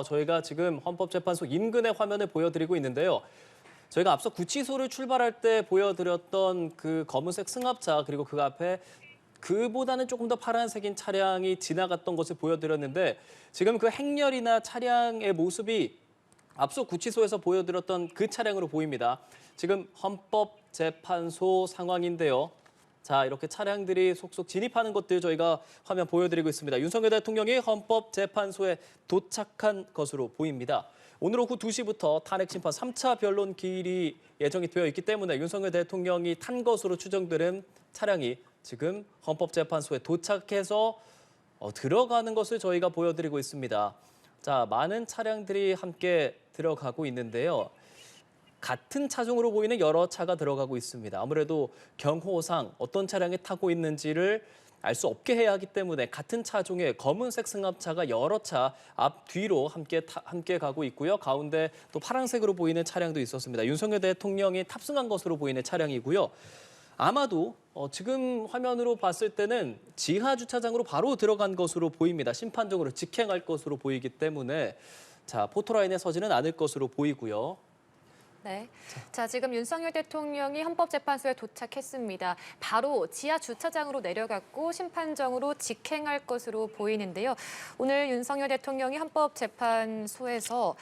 저희가 지금 헌법재판소 인근의 화면을 보여드리고 있는데요. 저희가 앞서 구치소를 출발할 때 보여드렸던 그 검은색 승합차 그리고 그 앞에 그보다는 조금 더 파란색인 차량이 지나갔던 것을 보여드렸는데 지금 그 행렬이나 차량의 모습이 앞서 구치소에서 보여드렸던 그 차량으로 보입니다. 지금 헌법재판소 상황인데요. 자, 이렇게 차량들이 속속 진입하는 것들 저희가 화면 보여드리고 있습니다. 윤석열 대통령이 헌법재판소에 도착한 것으로 보입니다. 오늘 오후 2시부터 탄핵심판 3차 변론 기일이 예정이 되어 있기 때문에 윤석열 대통령이 탄 것으로 추정되는 차량이 지금 헌법재판소에 도착해서 들어가는 것을 저희가 보여드리고 있습니다. 자, 많은 차량들이 함께 들어가고 있는데요. 같은 차종으로 보이는 여러 차가 들어가고 있습니다. 아무래도 경호상 어떤 차량이 타고 있는지를 알 수 없게 해야 하기 때문에 같은 차종의 검은색 승합차가 여러 차 앞, 뒤로 함께 가고 있고요. 가운데 또 파란색으로 보이는 차량도 있었습니다. 윤석열 대통령이 탑승한 것으로 보이는 차량이고요. 아마도 지금 화면으로 봤을 때는 지하 주차장으로 바로 들어간 것으로 보입니다. 심판적으로 직행할 것으로 보이기 때문에 자, 포토라인에 서지는 않을 것으로 보이고요. 네. 자, 지금 윤석열 대통령이 헌법재판소에 도착했습니다. 바로 지하 주차장으로 내려갔고 심판정으로 직행할 것으로 보이는데요. 오늘 윤석열 대통령이 헌법재판소에서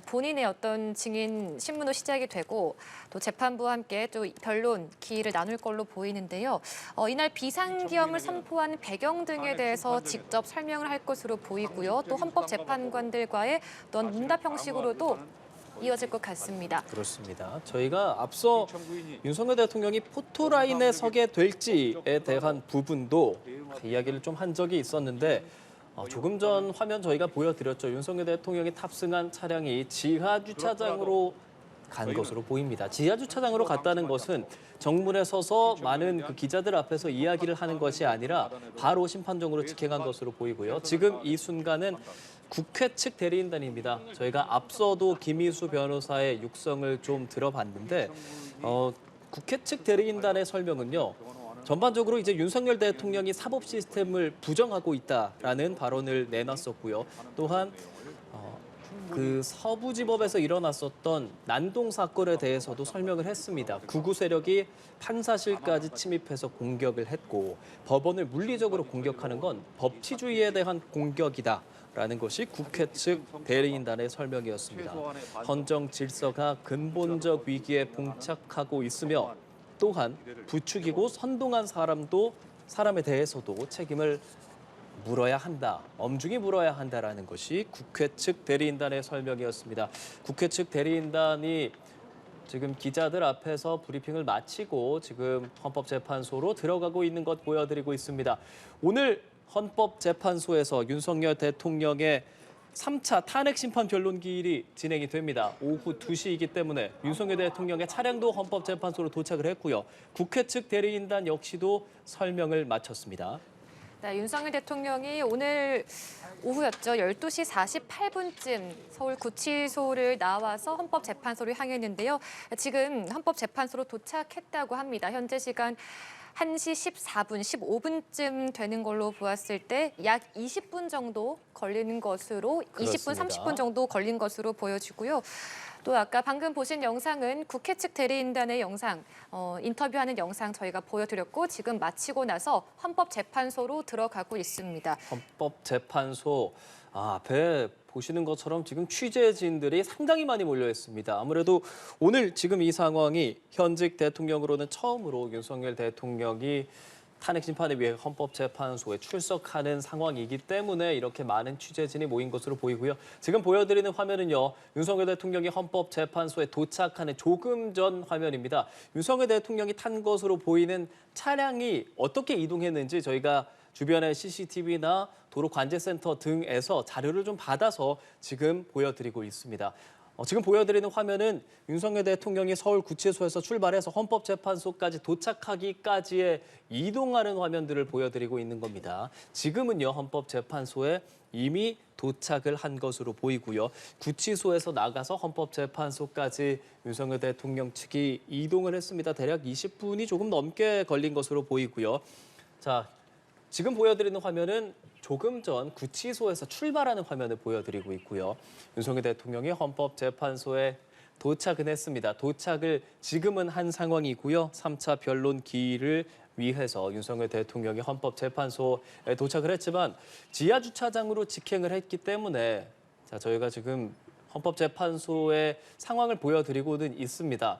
본인의 어떤 증인 신문으로 시작이 되고 또 재판부와 함께 또 변론 기일을 나눌 걸로 보이는데요. 이날 비상계엄을 선포한 배경 등에 대해서 직접 설명을 할 것으로 보이고요. 또 헌법재판관들과의 어떤 문답 형식으로도 이어질 것 같습니다. 그렇습니다. 저희가 앞서 윤석열 대통령이 포토라인에 서게 될지에 대한 부분도 이야기를 좀 한 적이 있었는데 조금 전 화면 저희가 보여드렸죠. 윤석열 대통령이 탑승한 차량이 지하 주차장으로 간 것으로 보입니다. 지하 주차장으로 갔다는 것은 정문에 서서 많은 그 기자들 앞에서 이야기를 하는 것이 아니라 바로 심판정으로 직행한 것으로 보이고요. 지금 이 순간은 국회 측 대리인단입니다. 저희가 앞서도 김희수 변호사의 육성을 좀 들어봤는데 국회 측 대리인단의 설명은요. 전반적으로 이제 윤석열 대통령이 사법 시스템을 부정하고 있다라는 발언을 내놨었고요. 또한 그 서부지법에서 일어났었던 난동 사건에 대해서도 설명을 했습니다. 극우 세력이 판사실까지 침입해서 공격을 했고 법원을 물리적으로 공격하는 건 법치주의에 대한 공격이다라는 것이 국회 측 대리인단의 설명이었습니다. 헌정 질서가 근본적 위기에 봉착하고 있으며 또한 부추기고 선동한 사람에 대해서도 책임을 물어야 한다, 엄중히 물어야 한다라는 것이 국회 측 대리인단의 설명이었습니다. 국회 측 대리인단이 지금 기자들 앞에서 브리핑을 마치고 지금 헌법재판소로 들어가고 있는 것 보여드리고 있습니다. 오늘 헌법재판소에서 윤석열 대통령의 3차 탄핵심판 변론 기일이 진행이 됩니다. 오후 2시이기 때문에 윤석열 대통령의 차량도 헌법재판소로 도착을 했고요. 국회 측 대리인단 역시도 설명을 마쳤습니다. 네, 윤석열 대통령이 오늘 오후였죠. 12시 48분쯤 서울 구치소를 나와서 헌법재판소를 향했는데요. 지금 헌법재판소로 도착했다고 합니다. 현재 시간 1시 14분, 15분쯤 되는 걸로 보았을 때 약 20분 정도 걸리는 것으로 그렇습니다. 20분, 30분 정도 걸린 것으로 보여지고요. 또 아까 방금 보신 영상은 국회 측 대리인단의 영상, 인터뷰하는 영상 저희가 보여드렸고 지금 마치고 나서 헌법재판소로 들어가고 있습니다. 헌법재판소 앞에 보시는 것처럼 지금 취재진들이 상당히 많이 몰려 있습니다. 아무래도 오늘 지금 이 상황이 현직 대통령으로는 처음으로 윤석열 대통령이 탄핵 심판을 위해 헌법재판소에 출석하는 상황이기 때문에 이렇게 많은 취재진이 모인 것으로 보이고요. 지금 보여드리는 화면은요. 윤석열 대통령이 헌법재판소에 도착하는 조금 전 화면입니다. 윤석열 대통령이 탄 것으로 보이는 차량이 어떻게 이동했는지 저희가 주변의 CCTV나 도로관제센터 등에서 자료를 좀 받아서 지금 보여드리고 있습니다. 지금 보여드리는 화면은 윤석열 대통령이 서울구치소에서 출발해서 헌법재판소까지 도착하기까지의 이동하는 화면들을 보여드리고 있는 겁니다. 지금은요, 헌법재판소에 이미 도착을 한 것으로 보이고요. 구치소에서 나가서 헌법재판소까지 윤석열 대통령 측이 이동을 했습니다. 대략 20분이 조금 넘게 걸린 것으로 보이고요. 자, 지금 보여드리는 화면은 조금 전 구치소에서 출발하는 화면을 보여드리고 있고요. 윤석열 대통령이 헌법재판소에 도착은 했습니다. 도착을 지금은 한 상황이고요. 3차 변론 기일을 위해서 윤석열 대통령이 헌법재판소에 도착을 했지만 지하 주차장으로 직행을 했기 때문에 저희가 지금 헌법재판소의 상황을 보여드리고는 있습니다.